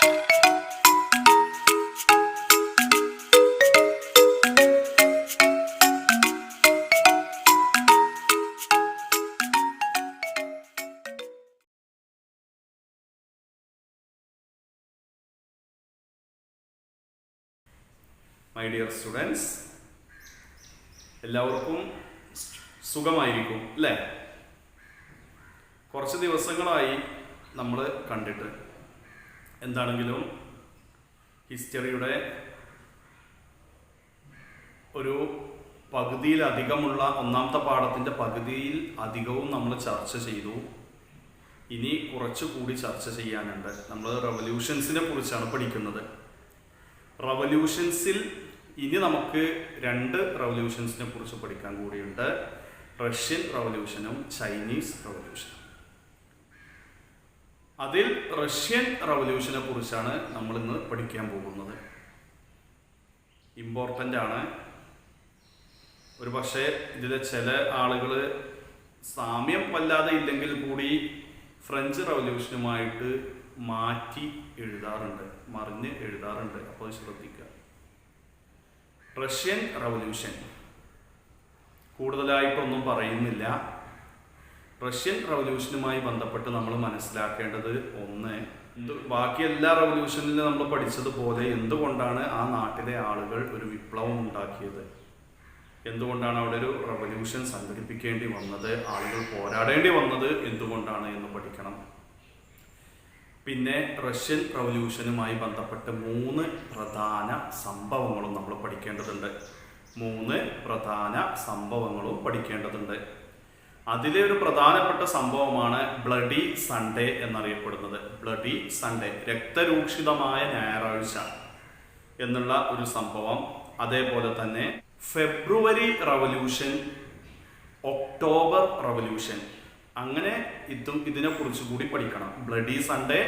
My dear students, എല്ലാവർക്കും സുഖമായിരിക്കും അല്ലേ? കുറച്ച് ദിവസങ്ങളായി നമ്മൾ കണ്ടിട്ട്. എന്താണെങ്കിലും ഹിസ്റ്ററിയുടെ ഒരു പകുതിയിലധികമുള്ള ഒന്നാമത്തെ പാഠത്തിൻ്റെ പകുതിയിൽ അധികവും നമ്മൾ ചർച്ച ചെയ്തു. ഇനി കുറച്ചുകൂടി ചർച്ച ചെയ്യാനുണ്ട്. നമ്മൾ റവല്യൂഷൻസിനെ കുറിച്ചാണ് പഠിക്കുന്നത്. റവല്യൂഷൻസിൽ ഇനി നമുക്ക് 2 റവല്യൂഷൻസിനെ കുറിച്ച് പഠിക്കാൻ കൂടിയുണ്ട്. റഷ്യൻ റവല്യൂഷനും ചൈനീസ് റവല്യൂഷനും. അതിൽ റഷ്യൻ റവല്യൂഷനെ കുറിച്ചാണ് നമ്മൾ ഇന്ന് പഠിക്കാൻ പോകുന്നത്. ഇമ്പോർട്ടൻ്റ് ആണ്. ഒരു പക്ഷേ ഇതിലെ ചില ആളുകൾ സാമ്യം വല്ലാതെ ഇല്ലെങ്കിൽ കൂടി ഫ്രഞ്ച് റവല്യൂഷനുമായിട്ട് മാറ്റി എഴുതാറുണ്ട്, മറിഞ്ഞ് എഴുതാറുണ്ട്. അപ്പോൾ ശ്രദ്ധിക്കുക. റഷ്യൻ റവല്യൂഷൻ കൂടുതലായിട്ടൊന്നും പറയുന്നില്ല. റഷ്യൻ റവല്യൂഷനുമായി ബന്ധപ്പെട്ട് നമ്മൾ മനസ്സിലാക്കേണ്ടത് ഒന്ന്, ബാക്കി എല്ലാ റവല്യൂഷനിലും നമ്മൾ പഠിച്ചതുപോലെ എന്തുകൊണ്ടാണ് ആ നാട്ടിലെ ആളുകൾ ഒരു വിപ്ലവം ഉണ്ടാക്കിയത്, എന്തുകൊണ്ടാണ് അവിടെ ഒരു റവല്യൂഷൻ സംഘടിപ്പിക്കേണ്ടി വന്നത്, ആളുകൾ പോരാടേണ്ടി വന്നത് എന്തുകൊണ്ടാണ് എന്ന് പഠിക്കണം. പിന്നെ റഷ്യൻ റവല്യൂഷനുമായി ബന്ധപ്പെട്ട് 3 പ്രധാന സംഭവങ്ങളും നമ്മൾ പഠിക്കേണ്ടതുണ്ട്. 3 പ്രധാന സംഭവങ്ങളും പഠിക്കേണ്ടതുണ്ട്. അതിലെ ഒരു പ്രധാനപ്പെട്ട സംഭവമാണ് ബ്ലഡി സൺഡേ എന്നറിയപ്പെടുന്നത്. ബ്ലഡി സൺഡേ, രക്തരൂക്ഷിതമായ ഞായറാഴ്ച എന്നുള്ള ഒരു സംഭവം. അതേപോലെ തന്നെ ഫെബ്രുവരി റവല്യൂഷൻ, ഒക്ടോബർ റവല്യൂഷൻ. അങ്ങനെ ഇതിനെക്കുറിച്ച് കൂടി പഠിക്കണം. ബ്ലഡി സൺഡേ,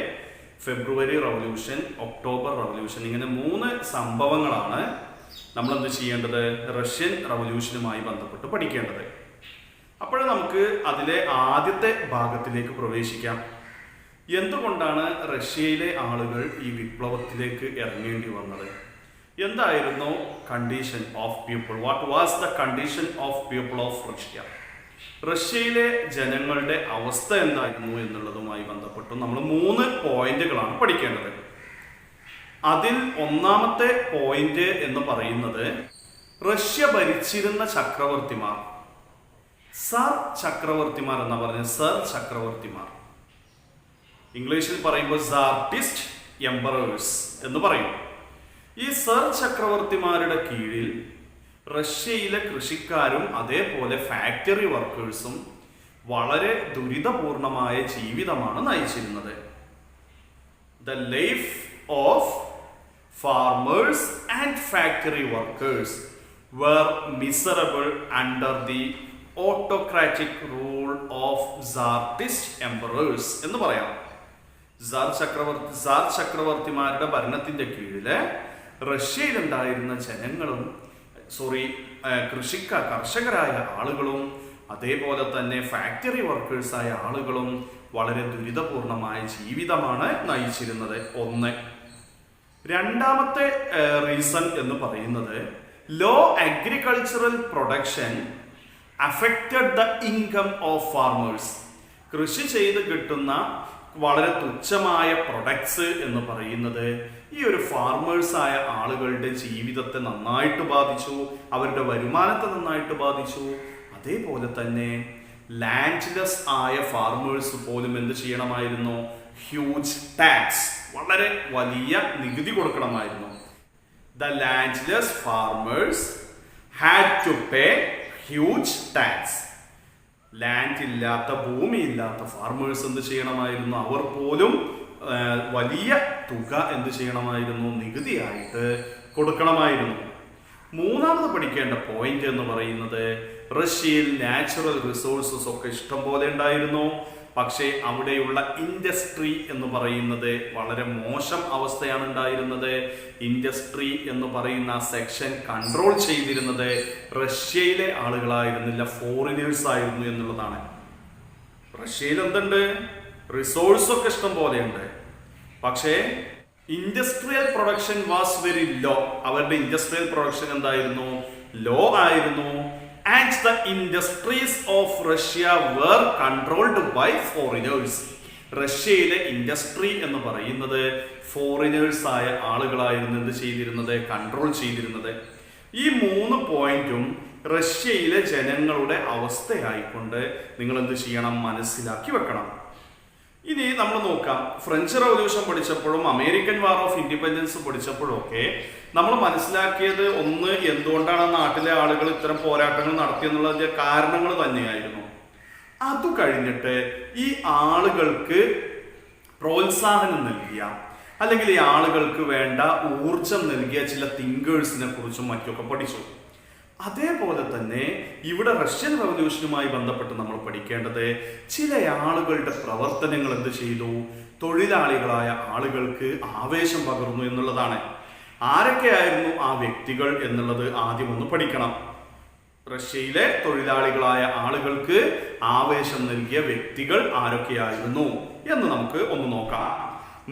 ഫെബ്രുവരി റവല്യൂഷൻ, ഒക്ടോബർ റവല്യൂഷൻ. ഇങ്ങനെ 3 സംഭവങ്ങളാണ് നമ്മൾ എന്ത് ചെയ്യേണ്ടത്, റഷ്യൻ റവല്യൂഷനുമായി ബന്ധപ്പെട്ട് പഠിക്കേണ്ടത്. അപ്പോൾ നമുക്ക് അതിലെ ആദ്യത്തെ ഭാഗത്തിലേക്ക് പ്രവേശിക്കാം. എന്തുകൊണ്ടാണ് റഷ്യയിലെ ആളുകൾ ഈ വിപ്ലവത്തിലേക്ക് ഇറങ്ങേണ്ടി വന്നത്? എന്തായിരുന്നു condition of people? What was the condition of people of Russia? റഷ്യയിലെ ജനങ്ങളുടെ അവസ്ഥ എന്തായിരുന്നു എന്നുള്ളതുമായി ബന്ധപ്പെട്ടും നമ്മൾ 3 പോയിന്റുകളാണ് പഠിക്കേണ്ടത്. അതിൽ ഒന്നാമത്തെ പോയിന്റ് എന്ന് പറയുന്നത്, റഷ്യ ഭരിച്ചിരുന്ന ചക്രവർത്തിമാർ, സർ ചക്രവർത്തിമാർ എന്നാ പറഞ്ഞത്. സർ ചക്രവർത്തിമാർ, ഇംഗ്ലീഷിൽ പറയുമ്പോൾ സാർട്ടിസ്റ്റ് എംപറേഴ്സ് എന്ന് പറയും. ഈ സർ ചക്രവർത്തിമാരുടെ കീഴിൽ റഷ്യയിലെ കൃഷിക്കാരും അതേപോലെ ഫാക്ടറി വർക്കേഴ്സും വളരെ ദുരിതപൂർണമായ ജീവിതമാണ് നയിച്ചിരുന്നത്. The life of farmers and factory workers were miserable under the autocratic rule of Tsarist emperors എന്ന് പറയാം. സാർ ചക്രവർത്തിമാരുടെ ഭരണത്തിന്റെ കീഴില് റഷ്യയിലുണ്ടായിരുന്ന ജനങ്ങളും കർഷകരായ ആളുകളും അതേപോലെ തന്നെ ഫാക്ടറി വർക്കേഴ്സായ ആളുകളും വളരെ ദുരിതപൂർണമായ ജീവിതമാണ് നയിച്ചിരുന്നത്. ഒന്ന്. രണ്ടാമത്തെ റീസൺ എന്ന് പറയുന്നത്, low agricultural production affected the income of farmers. കൃഷി ചെയ്ത് കിട്ടുന്ന വളരെ തുച്ഛമായ പ്രൊഡക്ട്സ് എന്ന് പറയുന്നത് ഈ ഒരു ഫാർമേഴ്സായ ആളുകളുടെ ജീവിതത്തെ നന്നായിട്ട് ബാധിച്ചു, അവരുടെ വരുമാനത്തെ നന്നായിട്ട് ബാധിച്ചു. അതേപോലെ തന്നെ ലാൻഡ്ലെസ് ആയ ഫാർമേഴ്സ് പോലും എന്ത് ചെയ്യണമായിരുന്നു? ഹ്യൂജ് ടാക്സ്, വളരെ വലിയ നികുതി കൊടുക്കണമായിരുന്നു. The landless farmers had to pay huge tax. Land ഇല്ലാത്ത, ഭൂമി ഇല്ലാത്ത ഫാർമേഴ്സ് എന്ത് ചെയ്യണമായിരുന്നു? അവർ പോലും വലിയ തുക എന്ത് ചെയ്യണമായിരുന്നു? നികുതിയായിട്ട് കൊടുക്കണമായിരുന്നു. മൂന്നാമത് പഠിക്കേണ്ട പോയിന്റ് എന്ന് പറയുന്നത്, റഷ്യയിൽ നാച്ചുറൽ റിസോഴ്സസ് ഒക്കെ ഇഷ്ടം പോലെ ഉണ്ടായിരുന്നു. പക്ഷേ അവിടെയുള്ള ഇൻഡസ്ട്രി എന്ന് പറയുന്നത് വളരെ മോശം അവസ്ഥയാണ് ഉണ്ടായിരുന്നത്. ഇൻഡസ്ട്രി എന്ന് പറയുന്ന സെക്ഷൻ കൺട്രോൾ ചെയ്തിരുന്നത് റഷ്യയിലെ ആളുകളായിരുന്നില്ല, ഫോറിനേഴ്സ് ആയിരുന്നു എന്നുള്ളതാണ്. റഷ്യയിൽ എന്തുണ്ട്? റിസോഴ്സ് ഒക്കെ ഇഷ്ടം പോലെയുണ്ട്. പക്ഷേ industrial production was very low. അവരുടെ ഇൻഡസ്ട്രിയൽ പ്രൊഡക്ഷൻ എന്തായിരുന്നു? ലോ ആയിരുന്നു. And the industries of Russia were controlled by foreigners. റഷ്യയിലെ ഇൻഡസ്ട്രി എന്ന് പറയുന്നത് ഫോറിനേഴ്സ് ആയ ആളുകളായിരുന്നു എന്ത് ചെയ്തിരുന്നത്? കൺട്രോൾ ചെയ്തിരുന്നത്. ഈ 3 പോയിന്റും റഷ്യയിലെ ജനങ്ങളുടെ അവസ്ഥയായിക്കൊണ്ട് നിങ്ങൾ എന്ത് ചെയ്യണം? മനസ്സിലാക്കി വെക്കണം. ഇനി നമ്മൾ നോക്കാം, ഫ്രഞ്ച് റവല്യൂഷൻ പഠിച്ചപ്പോഴും അമേരിക്കൻ വാർ ഓഫ് ഇൻഡിപെൻഡൻസ് പഠിച്ചപ്പോഴും ഒക്കെ നമ്മൾ മനസ്സിലാക്കിയത് ഒന്ന്, എന്തുകൊണ്ടാണ് നാട്ടിലെ ആളുകൾ ഇത്തരം പോരാട്ടങ്ങൾ നടത്തിയെന്നുള്ളതിന്റെ കാരണങ്ങൾ തന്നെയായിരുന്നു. അത് കഴിഞ്ഞിട്ട് ഈ ആളുകൾക്ക് പ്രോത്സാഹനം നൽകിയ, അല്ലെങ്കിൽ ഈ ആളുകൾക്ക് വേണ്ട ഊർജം നൽകിയ ചില തിങ്കേഴ്സിനെ കുറിച്ചും മറ്റൊക്കെ പഠിച്ചു. അതേപോലെ തന്നെ ഇവിടെ റഷ്യൻ റവല്യൂഷനുമായി ബന്ധപ്പെട്ട് നമ്മൾ പഠിക്കേണ്ടത് ചില ആളുകളുടെ പ്രവർത്തനങ്ങൾ എന്ത് ചെയ്തു? തൊഴിലാളികളായ ആളുകൾക്ക് ആവേശം പകർന്നു എന്നുള്ളതാണ്. ആരൊക്കെയായിരുന്നു ആ വ്യക്തികൾ എന്നുള്ളത് ആദ്യം ഒന്ന് പഠിക്കണം. റഷ്യയിലെ തൊഴിലാളികളായ ആളുകൾക്ക് ആവേശം നൽകിയ വ്യക്തികൾ ആരൊക്കെയായിരുന്നു എന്ന് നമുക്ക് ഒന്ന് നോക്കാം.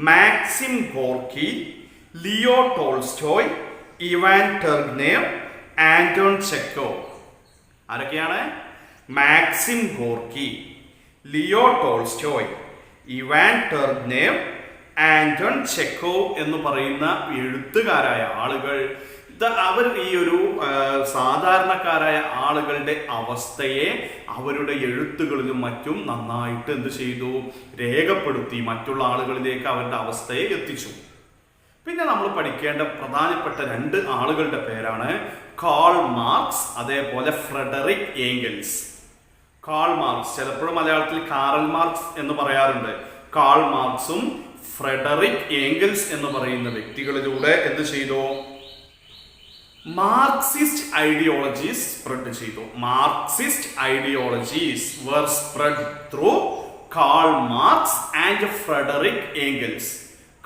Maxim Gorky, Leo Tolstoy, Ivan Turgenev, Anton Chekhov. ആരൊക്കെയാണ്? Maxim Gorky, Leo Tolstoy, Ivan Turgenev, Anton Chekhov എന്ന് പറയുന്ന എഴുത്തുകാരായ ആളുകൾ അവർ ഈ ഒരു സാധാരണക്കാരായ ആളുകളുടെ അവസ്ഥയെ അവരുടെ എഴുത്തുകളിലും മറ്റും നന്നായിട്ട് എന്ത് ചെയ്തു? രേഖപ്പെടുത്തി മറ്റുള്ള ആളുകളിലേക്ക് അവരുടെ അവസ്ഥയെ എത്തിച്ചു. പിന്നെ നമ്മൾ പഠിക്കേണ്ട പ്രധാനപ്പെട്ട 2 ആളുകളുടെ പേരാണ് കാൾ മാർക്സ്, അതേപോലെ ഫ്രെഡറിക് ഏംഗൽസ്. കാൾ മാർക്സ്, ചിലപ്പോഴും മലയാളത്തിൽ കാറൽ മാർക്സ് എന്ന് പറയാറുണ്ട്. കാൾ മാർക്സും ഫ്രെഡറിക് ഏംഗൽസ് എന്ന് പറയുന്ന വ്യക്തികളിലൂടെ എന്ത് ചെയ്തു? മാർക്സിസ്റ്റ് ഐഡിയോളജീസ് സ്പ്രെഡ് ചെയ്തു. Marxist ideologies were spread through Karl Marx and Friedrich Engels.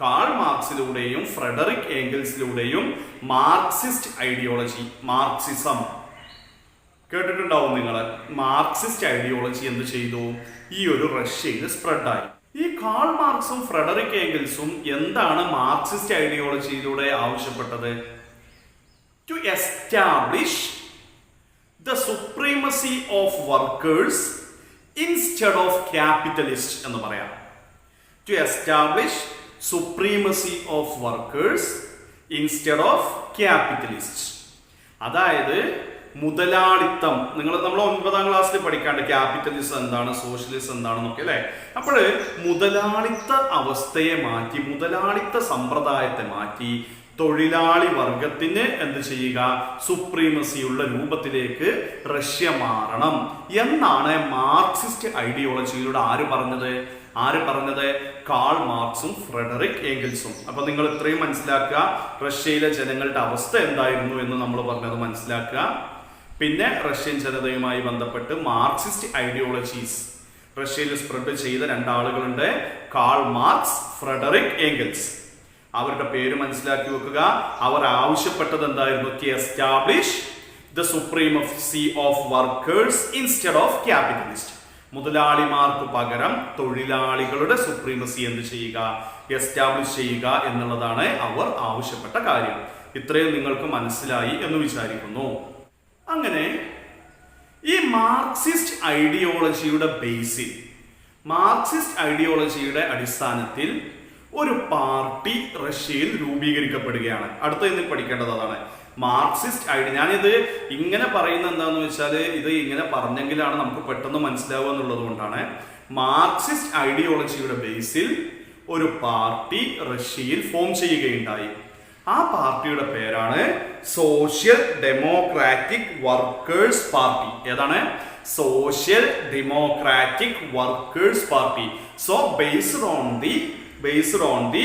Karl മാർക്സിലൂടെയും ഫ്രെഡറിക് ഏംഗൽസിലൂടെയും മാർക്സിസ്റ്റ് ഐഡിയോളജി, മാർക്സിസം കേട്ടിട്ടുണ്ടാവും നിങ്ങൾ. മാർക്സിസ്റ്റ് ഐഡിയോളജി എന്ത് ചെയ്തു? ഈ ഒരു റഷ്യയിൽ സ്പ്രെഡായി. ഈ കാൾ മാർക്സും ഫ്രെഡറിക് ഏംഗൽസും എന്താണ് മാർക്സിസ്റ്റ് ഐഡിയോളജിയിലൂടെ ആവശ്യപ്പെട്ടത്? To establish the supremacy of workers instead of capitalists എന്ന് പറയാം. To establish supremacy of workers instead of capitalists. അതായത് മുതലാളിത്തം, നമ്മൾ 9ാം ക്ലാസ്സിൽ പഠിക്കാണ്ട് ക്യാപിറ്റലിസം എന്താണ്, സോഷ്യലിസം എന്താണെന്നൊക്കെ അല്ലേ. അപ്പോൾ മുതലാളിത്ത അവസ്ഥയെ മാറ്റി, മുതലാളിത്ത സമ്പ്രദായത്തെ മാറ്റി തൊഴിലാളി വർഗത്തിന് എന്ത് ചെയ്യുക? സുപ്രീമസിയുള്ള രൂപത്തിലേക്ക് റഷ്യ മാറണം എന്നാണ് മാർക്സിസ്റ്റ് ഐഡിയോളജിയിലൂടെ ആര് പറഞ്ഞത്? കാൾ മാർക്സും ഫ്രെഡറിക് ഏംഗൽസും. അപ്പൊ നിങ്ങൾ ഇത്രയും മനസ്സിലാക്കുക, റഷ്യയിലെ ജനങ്ങളുടെ അവസ്ഥ എന്തായിരുന്നു എന്ന് നമ്മൾ പറഞ്ഞത് മനസ്സിലാക്കുക. പിന്നെ റഷ്യൻ ജനതയുമായി ബന്ധപ്പെട്ട് മാർക്സിസ്റ്റ് ഐഡിയോളജീസ് റഷ്യയിൽ സ്പ്രെഡ് ചെയ്ത 2 ആളുകളുണ്ട്, കാൾ മാർക്സ്, ഫ്രെഡറിക് ഏംഗൽസ്. അവരുടെ പേര് മനസ്സിലാക്കി വെക്കുക. അവർ ആവശ്യപ്പെട്ടത് എന്തായിരുന്നു? To establish the supremacy of workers instead of capitalist. മുതലാളിമാർക്ക് പകരം തൊഴിലാളികളുടെ സുപ്രീമസി എന്ത് ചെയ്യുക? എസ്റ്റാബ്ലിഷ് ചെയ്യുക എന്നുള്ളതാണ് അവർ ആവശ്യപ്പെട്ട കാര്യം. ഇത്രയും നിങ്ങൾക്ക് മനസ്സിലായി എന്ന് വിചാരിക്കുന്നു. അങ്ങനെ ഈ മാർക്സിസ്റ്റ് ഐഡിയോളജിയുടെ ബേസിൽ, മാർക്സിസ്റ്റ് ഐഡിയോളജിയുടെ അടിസ്ഥാനത്തിൽ ഒരു പാർട്ടി റഷ്യയിൽ രൂപീകരിക്കപ്പെടുകയാണ്. അടുത്ത പഠിക്കേണ്ടത് അതാണ് മാർക്സിസ്റ്റ് ഐഡിയ. ഞാനിത് ഇങ്ങനെ പറയുന്നത് എന്താണെന്ന് വെച്ചാൽ, ഇത് ഇങ്ങനെ പറഞ്ഞെങ്കിലാണ് നമുക്ക് പെട്ടെന്ന് മനസ്സിലാവുക എന്നുള്ളത് കൊണ്ടാണ്. മാർക്സിസ്റ്റ് ഐഡിയോളജിയുടെ ബേസിൽ ഒരു പാർട്ടി റഷ്യയിൽ ഫോം ചെയ്യുകയുണ്ടായി. ആ പാർട്ടിയുടെ പേരാണ് സോഷ്യൽ ഡെമോക്രാറ്റിക് വർക്കേഴ്സ് പാർട്ടി. ഏതാണ്? Social democratic workers party. So based on the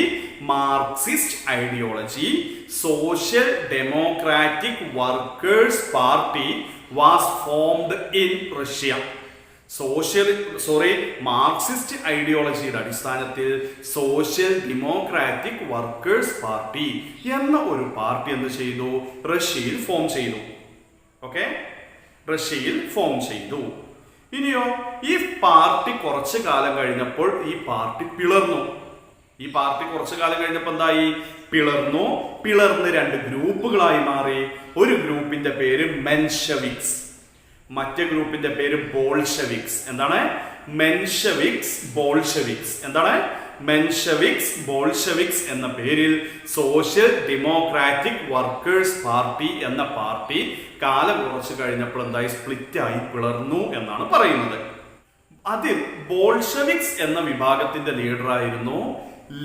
Marxist ideology, Social Democratic Workers Party was formed in Russia. മാർക്സിസ്റ്റ് ഐഡിയോളജിയുടെ അടിസ്ഥാനത്തിൽ സോഷ്യൽ ഡെമോക്രാറ്റിക് വർക്കേഴ്സ് പാർട്ടി എന്ന ഒരു പാർട്ടി എന്ത് ചെയ്തു? റഷ്യയിൽ ഫോം ചെയ്തു. ഓക്കെ, റഷ്യയിൽ ഫോം ചെയ്തു. ഇനിയോ ഈ പാർട്ടി കുറച്ചു കാലം കഴിഞ്ഞപ്പോൾ ഈ പാർട്ടി പിളർന്നു. ഈ പാർട്ടി കുറച്ചു കാലം കഴിഞ്ഞപ്പോൾ എന്തായി? പിളർന്ന് രണ്ട് ഗ്രൂപ്പുകളായി മാറി. ഒരു ഗ്രൂപ്പിന്റെ പേര് മെൻഷെവിക്സ്, മറ്റേ ഗ്രൂപ്പിന്റെ പേര് ബോൾഷെവിക്സ്. എന്താണ്? Mensheviks Bolsheviks. എന്താണ്? മെൻഷെവിക്സ് ബോൾഷെവിക്സ് എന്ന പേരിൽ സോഷ്യൽ ഡെമോക്രാറ്റിക് വർക്കേഴ്സ് പാർട്ടി എന്ന പാർട്ടി കാലം കുറച്ച് കഴിഞ്ഞപ്പോൾ എന്തായി? സ്പ്ലിറ്റായി, പിളർന്നു എന്നാണ് പറയുന്നത്. അതിൽ ബോൾഷെവിക്സ് എന്ന വിഭാഗത്തിന്റെ ലീഡറായിരുന്നു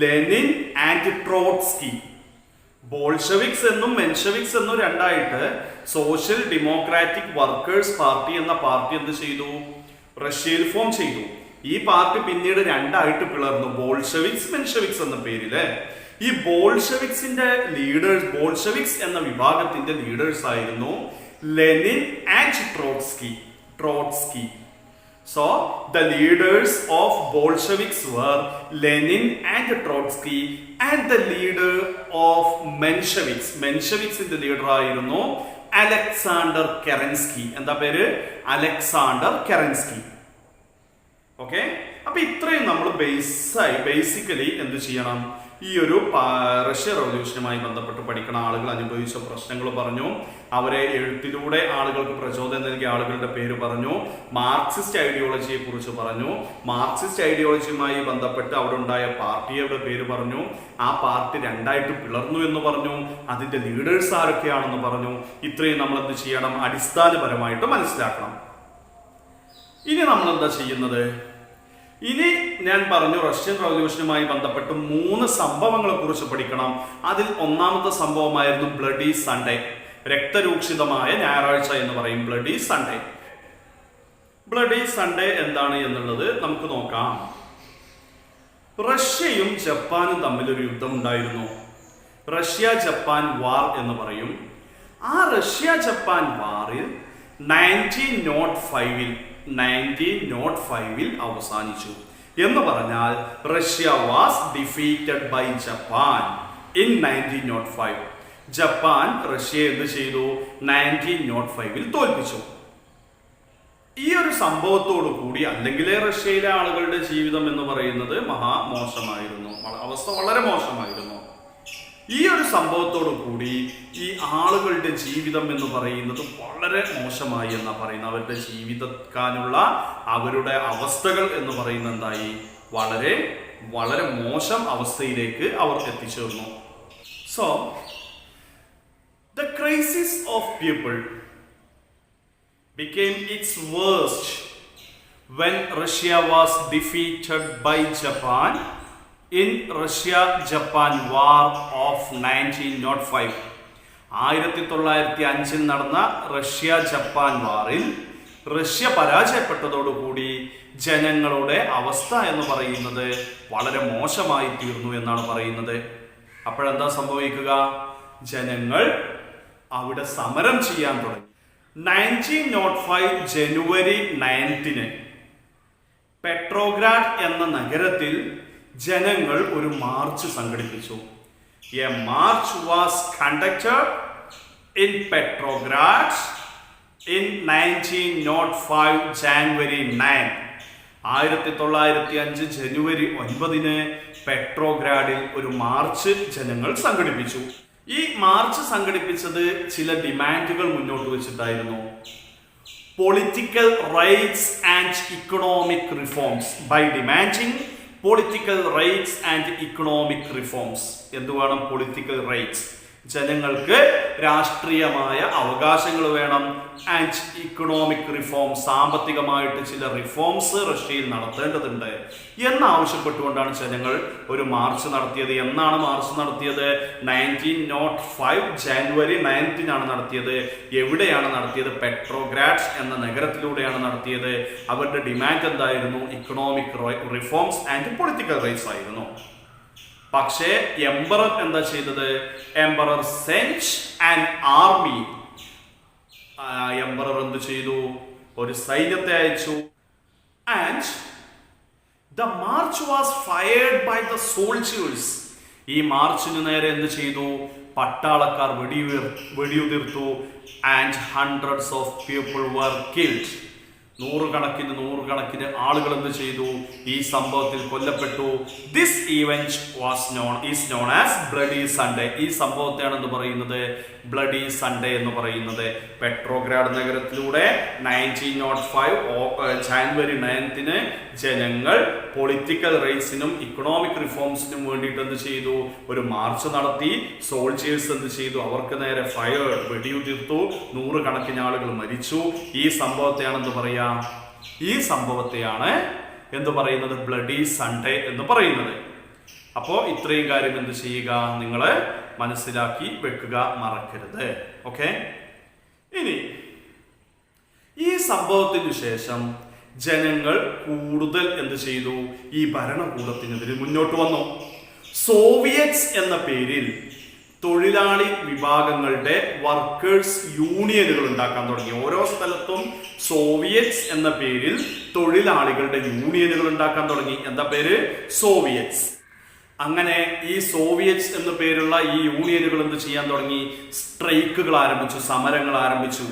ലെനിൻ ആൻഡ് ട്രോട്സ്കി. ബോൾഷെവിക്സ് എന്നും മെൻഷെവിക്സ് എന്നും രണ്ടായിട്ട് സോഷ്യൽ ഡെമോക്രാറ്റിക് വർക്കേഴ്സ് പാർട്ടി എന്ന പാർട്ടി എന്ത് ചെയ്തു? റഷ്യയിൽ ഫോം ചെയ്തു. ഈ പാർട്ടി പിന്നീട് രണ്ടായിട്ട് പിളർന്നു, ബോൾഷെവിക്സ് മെൻഷെവിക്സ് എന്ന പേരില്. ഈ ബോൾഷെവിക്സിന്റെ ലീഡേഴ്സ്, ബോൾഷെവിക്സ് എന്ന വിഭാഗത്തിന്റെ ലീഡേഴ്സ് ആയിരുന്നു Lenin and Trotsky. So the leaders of Bolsheviks were Lenin and Trotsky, and the leader of Mensheviks. Mensheviksന്റെ ലീഡർ ആയിരുന്നു അലക്സാണ്ടർ കെറൻസ്കി. എന്താ പേര്? Alexander Kerensky. ഓക്കെ, അപ്പൊ ഇത്രയും നമ്മൾ ബേസിക്കലി എന്ത് ചെയ്യണം? ഈ ഒരു റഷ്യ റവല്യൂഷനുമായി ബന്ധപ്പെട്ട് പഠിക്കുന്ന ആളുകൾ അനുഭവിച്ച പ്രശ്നങ്ങൾ പറഞ്ഞു, അവരെ എഴുത്തിലൂടെ ആളുകൾക്ക് പ്രചോദനം നൽകിയ ആളുകളുടെ പേര് പറഞ്ഞു, മാർക്സിസ്റ്റ് ഐഡിയോളജിയെ കുറിച്ച് പറഞ്ഞു, മാർക്സിസ്റ്റ് ഐഡിയോളജിയുമായി ബന്ധപ്പെട്ട് അവിടെ ഉണ്ടായ പാർട്ടിയുടെ പേര് പറഞ്ഞു, ആ പാർട്ടി രണ്ടായിട്ട് പിളർന്നു എന്ന് പറഞ്ഞു, അതിന്റെ ലീഡേഴ്സ് ആരൊക്കെയാണെന്ന് പറഞ്ഞു. ഇത്രയും നമ്മൾ എന്ത് ചെയ്യണം? അടിസ്ഥാനപരമായിട്ട് മനസ്സിലാക്കണം. ഇനി നമ്മൾ എന്താ ചെയ്യുന്നത്? ഇനി ഞാൻ പറഞ്ഞു റഷ്യൻ റവല്യൂഷനുമായി ബന്ധപ്പെട്ട് 3 സംഭവങ്ങളെ കുറിച്ച് പഠിക്കണം. അതിൽ ഒന്നാമത്തെ സംഭവമായിരുന്നു ബ്ലഡി സൺഡേ, രക്തരൂക്ഷിതമായ ഞായറാഴ്ച എന്ന് പറയും, ബ്ലഡി സൺഡേ. ബ്ലഡി സൺഡേ എന്താണ് എന്നുള്ളത് നമുക്ക് നോക്കാം. റഷ്യയും ജപ്പാനും തമ്മിലൊരു യുദ്ധം ഉണ്ടായിരുന്നു, റഷ്യ ജപ്പാൻ വാർ എന്ന് പറയും. ആ റഷ്യ ജപ്പാൻ വാറിൽ 1905 അവസാനിച്ചു. എന്ന് പറഞ്ഞാൽ Russia was defeated by Japan in 1905. Japan Russia എന്ത് ചെയ്തു? 1905 തോൽപ്പിച്ചു. ഈ ഒരു സംഭവത്തോടു കൂടി അല്ലെങ്കിൽ റഷ്യയിലെ ആളുകളുടെ ജീവിതം എന്ന് പറയുന്നത് മോശമായിരുന്നു, അവസ്ഥ വളരെ മോശമായിരുന്നു. ഈ ഒരു സംഭവത്തോടു കൂടി ഈ ആളുകളുടെ ജീവിതം എന്ന് പറയുന്നത് വളരെ മോശമായി എന്നാ പറയുന്നത്. അവരുടെ ജീവിതക്കാനുള്ള അവരുടെ അവസ്ഥകൾ എന്ന് പറയുന്നത് എന്തായി? വളരെ വളരെ മോശം അവസ്ഥയിലേക്ക് അവർ എത്തിച്ചേർന്നു. So the crisis of people became its worst when Russia was defeated by Japan in Russia-Japan War of 1905. 1905 നടന്ന റഷ്യ ജപ്പാൻ വാറിൽ റഷ്യ പരാജയപ്പെട്ടതോടുകൂടി ജനങ്ങളുടെ അവസ്ഥ എന്ന് പറയുന്നത് വളരെ മോശമായി തീർന്നു എന്നാണ് പറയുന്നത്. അപ്പോഴെന്താ സംഭവിക്കുക? ജനങ്ങൾ അവിടെ സമരം ചെയ്യാൻ തുടങ്ങി. 1905 ജനുവരി 9 പെട്രോഗ്രാഡ് എന്ന നഗരത്തിൽ ജനങ്ങൾ ഒരു മാർച്ച് സംഘടിപ്പിച്ചു. A March was conducted in Petrograd in 1905 January 9. 1905 ജനുവരി 9 പെട്രോഗ്രാഡിൽ ഒരു മാർച്ച് ജനങ്ങൾ സംഘടിപ്പിച്ചു. ഈ മാർച്ച് സംഘടിപ്പിച്ചത് ചില ഡിമാൻഡുകൾ മുന്നോട്ട് വെച്ചിട്ടായിരുന്നു. Political rights and economic reforms. By demanding political rights and economic reforms. എന്ത് വേണം? പൊളിറ്റിക്കൽ റൈറ്റ്സ്, ജനങ്ങൾക്ക് രാഷ്ട്രീയമായ അവകാശങ്ങൾ വേണം. ആൻഡ് ഇക്കണോമിക് റിഫോം, സാമ്പത്തികമായിട്ട് ചില റിഫോംസ് റഷ്യയിൽ നടത്തേണ്ടതുണ്ട് എന്നാവശ്യപ്പെട്ടുകൊണ്ടാണ് ജനങ്ങൾ ഒരു മാർച്ച് നടത്തിയത്. എന്നാണ് മാർച്ച് നടത്തിയത്? 1905 ജനുവരി 9 നടത്തിയത്. എവിടെയാണ് നടത്തിയത്? പെട്രോഗ്രാഡ് എന്ന നഗരത്തിലൂടെയാണ് നടത്തിയത്. അവരുടെ ഡിമാൻഡ് എന്തായിരുന്നു? Economic reforms and political rights ആയിരുന്നു. പക്ഷേ എംപറർ എന്താ ചെയ്തത്? Emperor sent an army. Emperor എന്ത് ചെയ്തു? ഒരു സൈന്യത്തെ അയച്ചു. And the march was fired by the soldiers. ഈ മാർച്ചിന് നേരെ എന്ത് ചെയ്തു? പട്ടാളക്കാർ വെടിയുതിർത്തു. And hundreds of people were killed. നൂറുകണക്കിന് ആളുകൾ എന്ത് ചെയ്തു? ഈ സംഭവത്തിൽ കൊല്ലപ്പെട്ടു. This event is known as bloody Sunday. ഈ സംഭവത്തെയാണ് എന്ത് പറയുന്നത്? ബ്ലഡി സൺഡേ എന്ന് പറയുന്നത്. പെട്രോഗ്രാഡ് നഗരത്തിലൂടെ 1905 ജാനുവരി 9 ജനങ്ങൾ പൊളിറ്റിക്കൽ റൈറ്റ്സിനും ഇക്കണോമിക് റിഫോംസിനും വേണ്ടിയിട്ട് എന്ത് ചെയ്തു? ഒരു മാർച്ച് നടത്തി. സോൾജേഴ്സ് എന്ത് ചെയ്തു? അവർക്ക് നേരെ ഫയർ വെടിയുതിർത്തു. നൂറുകണക്കിന് ആളുകൾ മരിച്ചു. ഈ സംഭവത്തെയാണ് എന്ത് പറയാ? ഈ സംഭവത്തെയാണ് എന്ത് പറയുന്നത്? ബ്ലഡി സൺഡേ എന്ന് പറയുന്നത്. അപ്പോ ഇത്രയും കാര്യം എന്ത് ചെയ്യുക? നിങ്ങൾ മനസ്സിലാക്കി വെക്കുക, മറക്കരുത്. ഓക്കെ. ഇനി ഈ സംഭവത്തിന് ശേഷം ജനങ്ങൾ കൂടുതൽ എന്ത് ചെയ്തു? ഈ ഭരണകൂടത്തിനെതിരെ മുന്നോട്ട് വന്നു. സോവിയറ്റ്സ് എന്ന പേരിൽ തൊഴിലാളി വിഭാഗങ്ങളുടെ വർക്കേഴ്സ് യൂണിയനുകൾ ഉണ്ടാക്കാൻ തുടങ്ങി. ഓരോ സ്ഥലത്തും സോവിയറ്റ്സ് എന്ന പേരിൽ തൊഴിലാളികളുടെ യൂണിയനുകൾ ഉണ്ടാക്കാൻ തുടങ്ങി. എന്താ പേര്? സോവിയറ്റ്സ്. അങ്ങനെ ഈ സോവിയറ്റ്സ് എന്ന പേരുള്ള ഈ യൂണിയനുകൾ എന്ത് ചെയ്യാൻ തുടങ്ങി? സ്ട്രൈക്കുകൾ ആരംഭിച്ചു, സമരങ്ങൾ ആരംഭിച്ചു.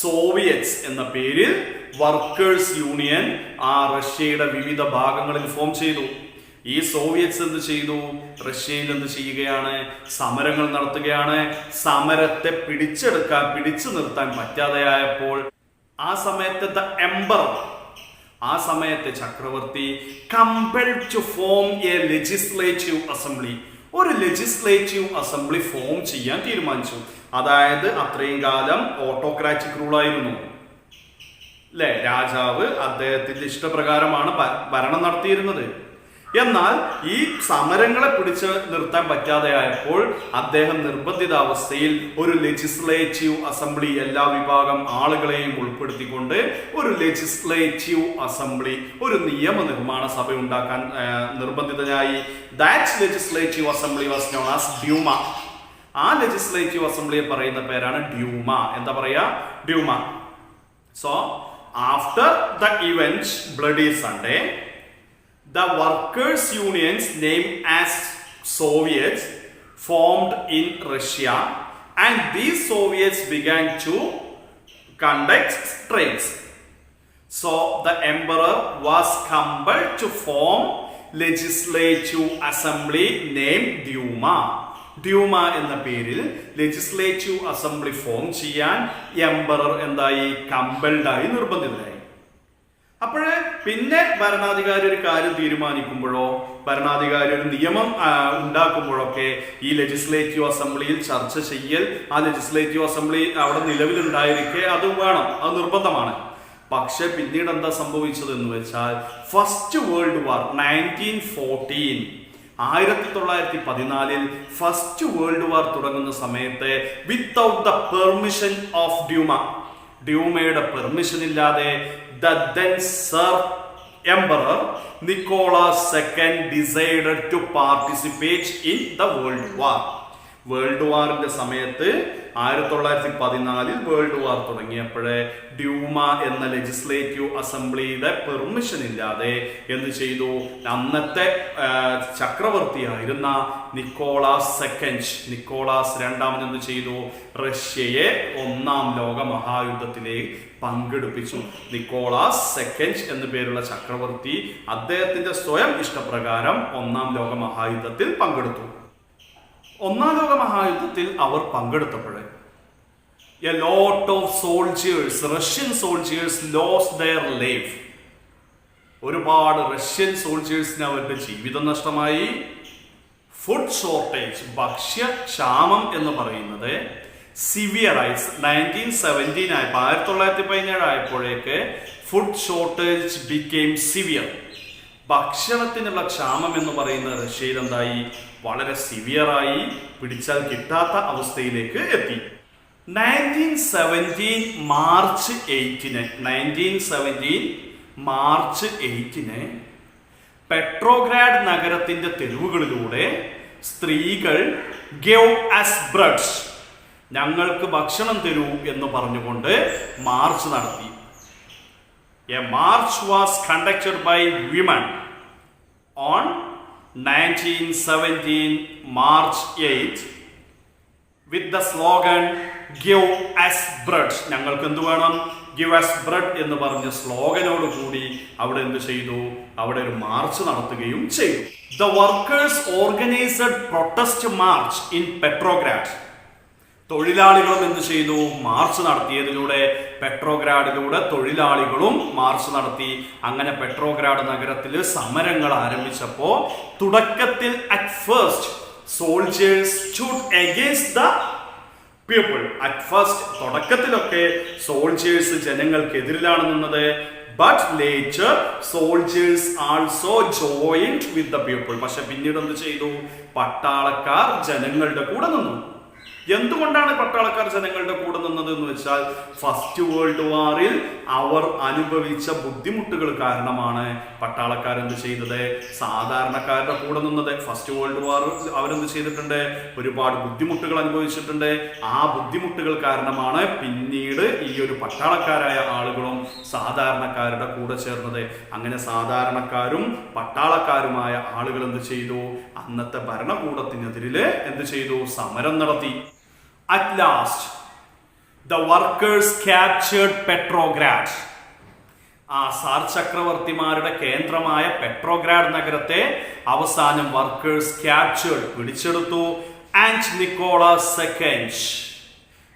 സോവിയറ്റ്സ് എന്ന പേരിൽ വർക്കേഴ്സ് യൂണിയൻ റഷ്യയുടെ വിവിധ ഭാഗങ്ങളിൽ ഫോം ചെയ്തു. ഈ സോവിയറ്റ്സ് എന്ത് ചെയ്തു? റഷ്യയിൽ എന്ത് ചെയ്യുകയാണ്? സമരങ്ങൾ നടത്തുകയാണ്. സമരത്തെ പിടിച്ചു നിർത്താൻ പറ്റാതെയായപ്പോൾ ആ സമയത്തെ എംപറർ, ആ സമയത്തെ ചക്രവർത്തി compelled to form a legislative assembly, ഒരു ലെജിസ്ലേറ്റീവ് അസംബ്ലി ഫോം ചെയ്യാൻ തീരുമാനിച്ചു. അതായത് അത്രയും കാലം ഓട്ടോക്രാറ്റിക് റൂൾ ആയിരുന്നു അല്ലെ? രാജാവ് അദ്ദേഹത്തിന്റെ ഇഷ്ടപ്രകാരമാണ് ഭരണം നടത്തിയിരുന്നത്. എന്നാൽ ഈ സമരങ്ങളെ പിടിച്ചു നിർത്താൻ പറ്റാതെയായപ്പോൾ അദ്ദേഹം നിർബന്ധിതാവസ്ഥയിൽ ഒരു ലെജിസ്ലേറ്റീവ് അസംബ്ലി, എല്ലാ വിഭാഗം ആളുകളെയും ഉൾപ്പെടുത്തിക്കൊണ്ട് ഒരു ലെജിസ്ലേറ്റീവ് അസംബ്ലി, ഒരു നിയമനിർമ്മാണ സഭ ഉണ്ടാക്കാൻ നിർബന്ധിതനായി. That legislative assembly was known as Duma. ആ ലെജിസ്ലേറ്റീവ് അസംബ്ലിയെ പറയുന്ന പേരാണ് ഡ്യൂമ. എന്താ പറയാ? Duma. So after the event bloody Sunday, the workers unions named as Soviets formed in Russia, and these Soviets began to conduct strikes. So the emperor was compelled to form legislative assembly named Duma. Duma എന്ന പേരിൽ legislative assembly form ചെയ്യാൻ emperor എന്തായി? കമ്പൽഡായി, നിർബന്ധിതനായി. അപ്പോഴേ പിന്നെ ഭരണാധികാരി ഒരു കാര്യം തീരുമാനിക്കുമ്പോഴോ, ഭരണാധികാരി ഒരു നിയമം ഉണ്ടാക്കുമ്പോഴൊക്കെ ഈ ലെജിസ്ലേറ്റീവ് അസംബ്ലിയിൽ ചർച്ച ചെയ്യൽ, ആ ലെജിസ്ലേറ്റീവ് അസംബ്ലി അവിടെ നിലവിലുണ്ടായിരിക്കെ അത് വേണം, അത് നിർബന്ധമാണ്. പക്ഷെ പിന്നീട് എന്താ സംഭവിച്ചത് എന്ന് വെച്ചാൽ, first world war 1914, 1914 first world war തുടങ്ങുന്ന സമയത്ത് വിത്തൗട്ട് ദ പെർമിഷൻ ഓഫ് ഡ്യൂമയുടെ പെർമിഷൻ ഇല്ലാതെ the then Sir Emperor Nicholas II decided to participate in the World War. World വാറിന്റെ സമയത്ത് 1914 വേൾഡ് വാർ തുടങ്ങിയപ്പോഴേ ഡ്യൂമ എന്ന ലെജിസ്ലേറ്റീവ് അസംബ്ലിയുടെ പെർമിഷൻ ഇല്ലാതെ എന്ത് ചെയ്തു? അന്നത്തെ ചക്രവർത്തിയായിരുന്ന നിക്കോളാസ് II എന്ത് ചെയ്തു? റഷ്യയെ ഒന്നാം ലോക മഹായുദ്ധത്തിലേക്ക് പങ്കെടുപ്പിച്ചു. നിക്കോളാസ് II എന്നു പേരുള്ള ചക്രവർത്തി അദ്ദേഹത്തിന്റെ സ്വയം ഇഷ്ടപ്രകാരം ഒന്നാം ലോക മഹായുദ്ധത്തിൽ പങ്കെടുത്തു. ഒന്നാം ലോക മഹായുദ്ധത്തിൽ അവർ പങ്കെടുത്തപ്പോഴേ a lot of soldiers, Russian soldiers lost their life. ഒരുപാട് റഷ്യൻ സോൾജേഴ്സിന് അവരുടെ ജീവിതം നഷ്ടമായി. ഫുഡ് ഷോർട്ടേജ്, ഭക്ഷ്യക്ഷാമം എന്ന് പറയുന്നത് സിവിയറായി 1917 ആയപ്പോൾ 1917 ആയപ്പോഴേക്ക് ഫുഡ് ഷോർട്ടേജ് ബിക്കെയിം സിവിയർ. ഭക്ഷണത്തിനുള്ള ക്ഷാമം എന്ന് പറയുന്ന റഷ്യയിൽ എന്തായി? വളരെ സിവിയറായി, പിടിച്ചാൽ കിട്ടാത്ത അവസ്ഥയിലേക്ക് എത്തി. 1917 മാർച്ച് 8 പെട്രോഗ്രാഡ് നഗരത്തിന്റെ തെരുവുകളിലൂടെ സ്ത്രീകൾ ഗേവ് അസ് ബ്രെഡ്, ഞങ്ങൾക്ക് ഭക്ഷണം തരൂ എന്ന് പറഞ്ഞുകൊണ്ട് മാർച്ച് നടത്തി. A march was conducted by women on 1917 March 8 with the slogan "Give us bread." ഞങ്ങൾക്ക് എന്ത് വേണം? ഗിവ് അസ് ബ്രെഡ് എന്ന് പറഞ്ഞ സ്ലോഗനോട് കൂടി അവിടെ എന്ത് ചെയ്തു? അവിടെ ഒരു മാർച്ച് നടത്തുകയും ചെയ്തു. The workers organised protest March in Petrograd. തൊഴിലാളികളും എന്ത് ചെയ്തു? മാർച്ച് നടത്തിയതിലൂടെ പെട്രോഗ്രാഡിലൂടെ തൊഴിലാളികളും മാർച്ച് നടത്തി. അങ്ങനെ പെട്രോഗ്രാഡ് നഗരത്തിൽ സമരങ്ങൾ ആരംഭിച്ചപ്പോ തുടക്കത്തിൽ at first soldiers stood against the people. At first തുടക്കത്തിലൊക്കെ സോൾജേഴ്സ് ജനങ്ങൾക്കെതിരിലാണ് നിന്നത്. But later soldiers also joined with the people. പക്ഷെ പിന്നീട് എന്ത് ചെയ്തു? പട്ടാളക്കാർ ജനങ്ങളുടെ കൂടെ നിന്നു. എന്തുകൊണ്ടാണ് പട്ടാളക്കാർ ജനങ്ങളുടെ കൂടെ നിന്നത് എന്ന് വെച്ചാൽ ഫസ്റ്റ് വേൾഡ് വാറിൽ അവർ അനുഭവിച്ച ബുദ്ധിമുട്ടുകൾ കാരണമാണ് പട്ടാളക്കാർ എന്ത് ചെയ്തത്? സാധാരണക്കാരുടെ കൂടെ നിന്നത്. ഫസ്റ്റ് വേൾഡ് വാറിൽ അവരെന്ത് ചെയ്തിട്ടുണ്ട്? ഒരുപാട് ബുദ്ധിമുട്ടുകൾ അനുഭവിച്ചിട്ടുണ്ട്. ആ ബുദ്ധിമുട്ടുകൾ കാരണമാണ് പിന്നീട് ഈ ഒരു പട്ടാളക്കാരായ ആളുകളും സാധാരണക്കാരുടെ കൂടെ ചേർന്നത്. അങ്ങനെ സാധാരണക്കാരും പട്ടാളക്കാരുമായ ആളുകൾ എന്ത് ചെയ്തു? അന്നത്തെ ഭരണകൂടത്തിനെതിരെ എന്ത് ചെയ്തു? സമരം നടത്തി. At last, the workers captured Petrograd. ആ സാർ ചക്രവർത്തിമാരുടെ കേന്ദ്രമായ പെട്രോഗ്രാഡ് നഗരത്തെ അവസാനം വർക്കേഴ്സ് ക്യാപ്ചേർഡ്, പിടിച്ചെടുത്തു. ആൻഡ് നിക്കോളാസ് സെക്കൻഡ്,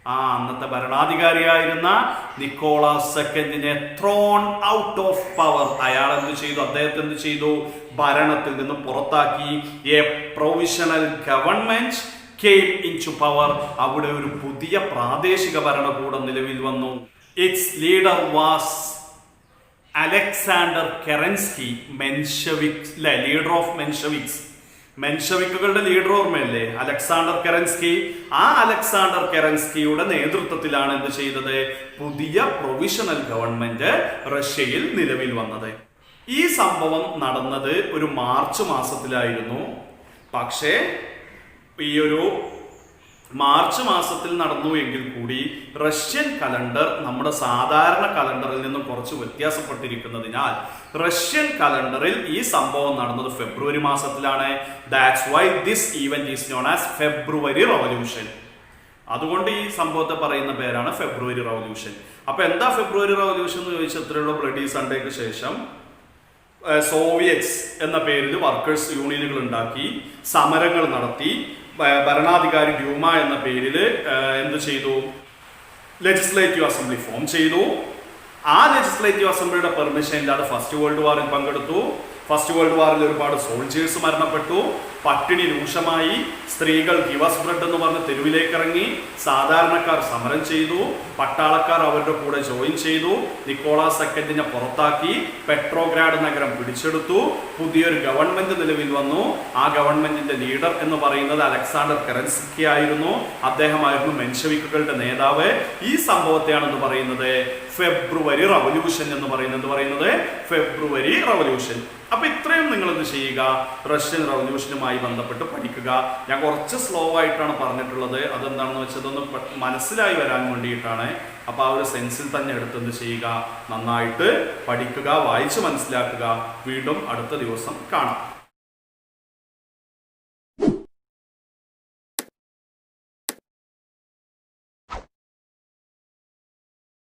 അന്നത്തെ ഭരണാധികാരിയായിരുന്ന നിക്കോളാസ് സെക്കൻഡിനെ ത്രോൺ ഔട്ട് ഓഫ് പവർ. അയാൾ എന്ത് ചെയ്തു? അദ്ദേഹത്തെ എന്ത് ചെയ്തു? ഭരണത്തിൽ നിന്ന് പുറത്താക്കി. A provisional government came into power. അവിടെ ഒരു പുതിയ പ്രാദേശിക ഭരണകൂടം നിലവിൽ വന്നു. Its leader was Alexander Kerensky, leader of Mensheviks. മെൻഷവിക്കുകളുടെ ലീഡർ ഓർമ്മയല്ലേ? Alexander Kerensky. ആ അലക്സാണ്ടർ കെറൻസ്കിയുടെ നേതൃത്വത്തിലാണ് എന്ത് ചെയ്തത്? പുതിയ പ്രൊവിഷണൽ ഗവൺമെന്റ് റഷ്യയിൽ നിലവിൽ വന്നത്. ഈ സംഭവം നടന്നത് ഒരു മാർച്ച് മാസത്തിലായിരുന്നു. പക്ഷേ ഈ ഒരു മാർച്ച് മാസത്തിൽ നടന്നു എങ്കിൽ കൂടി റഷ്യൻ കലണ്ടർ നമ്മുടെ സാധാരണ കലണ്ടറിൽ നിന്നും കുറച്ച് വ്യത്യാസപ്പെട്ടിരിക്കുന്നതിനാൽ റഷ്യൻ കലണ്ടറിൽ ഈ സംഭവം നടന്നത് ഫെബ്രുവരി മാസത്തിലാണ്. That's why this event is known as February revolution. അതുകൊണ്ട് ഈ സംഭവത്തെ പറയുന്ന പേരാണ് ഫെബ്രുവരി റവല്യൂഷൻ. അപ്പൊ എന്താ ഫെബ്രുവരി റവല്യൂഷൻ എന്ന് ചോദിച്ചാൽ ഇത്രയുള്ള ബ്ലഡി സൺഡേക്ക് ശേഷം സോവിയറ്റ്സ് എന്ന പേരിൽ വർക്കേഴ്സ് യൂണിയനുകൾ ഉണ്ടാക്കി, സമരങ്ങൾ നടത്തി. ഭരണാധികാരി ഡ്യൂമ എന്ന പേരിൽ എന്ത് ചെയ്തു? ലെജിസ്ലേറ്റീവ് അസംബ്ലി ഫോം ചെയ്തു. ആ ലെജിസ്ലേറ്റീവ് അസംബ്ലിയുടെ പെർമിഷൻ ഇല്ലാതെ ഫസ്റ്റ് വേൾഡ് വാറിൽ പങ്കെടുത്തു. ഫസ്റ്റ് വേൾഡ് വാറിൽ ഒരുപാട് സോൾജേഴ്സ് മരണപ്പെട്ടു. പട്ടിണി രൂക്ഷമായി. സ്ത്രീകൾ ഗിവസ് ബ്രെഡ് എന്ന് പറഞ്ഞ് തെരുവിലേക്ക് ഇറങ്ങി. സാധാരണക്കാർ സമരം ചെയ്തു. പട്ടാളക്കാർ അവരുടെ കൂടെ ജോയിൻ ചെയ്തു. നിക്കോളാസ് സെക്കൻഡിനെ പുറത്താക്കി. പെട്രോഗ്രാഡ് നഗരം പിടിച്ചെടുത്തു. പുതിയൊരു ഗവൺമെന്റ് നിലവിൽ വന്നു. ആ ഗവൺമെന്റിന്റെ ലീഡർ എന്ന് പറയുന്നത് അലക്സാണ്ടർ കെറൻസ്കി ആയിരുന്നു. അദ്ദേഹമായിരുന്നു മെൻഷവിക്കുകളുടെ നേതാവ്. ഈ സംഭവത്തെയാണ് എന്ന് പറയുന്നത് ഫെബ്രുവരി റവല്യൂഷൻ എന്ന് പറയുന്നത് ഫെബ്രുവരി റവല്യൂഷൻ. അപ്പൊ ഇത്രയും നിങ്ങൾ എന്ത് ചെയ്യുക? റഷ്യൻ റവല്യൂഷനുമായി ബന്ധപ്പെട്ട് പഠിക്കുക. ഞാൻ കുറച്ച് സ്ലോ ആയിട്ടാണ് പറഞ്ഞിട്ടുള്ളത്. അതെന്താണെന്ന് വെച്ചാൽ അതൊന്ന് മനസ്സിലായി വരാൻ വേണ്ടിയിട്ടാണ്. അപ്പൊ ആ ഒരു സെൻസിൽ തന്നെ എടുത്തെന്ത് ചെയ്യുക? നന്നായിട്ട് പഠിക്കുക, വായിച്ച് മനസ്സിലാക്കുക. വീണ്ടും അടുത്ത ദിവസം കാണാം.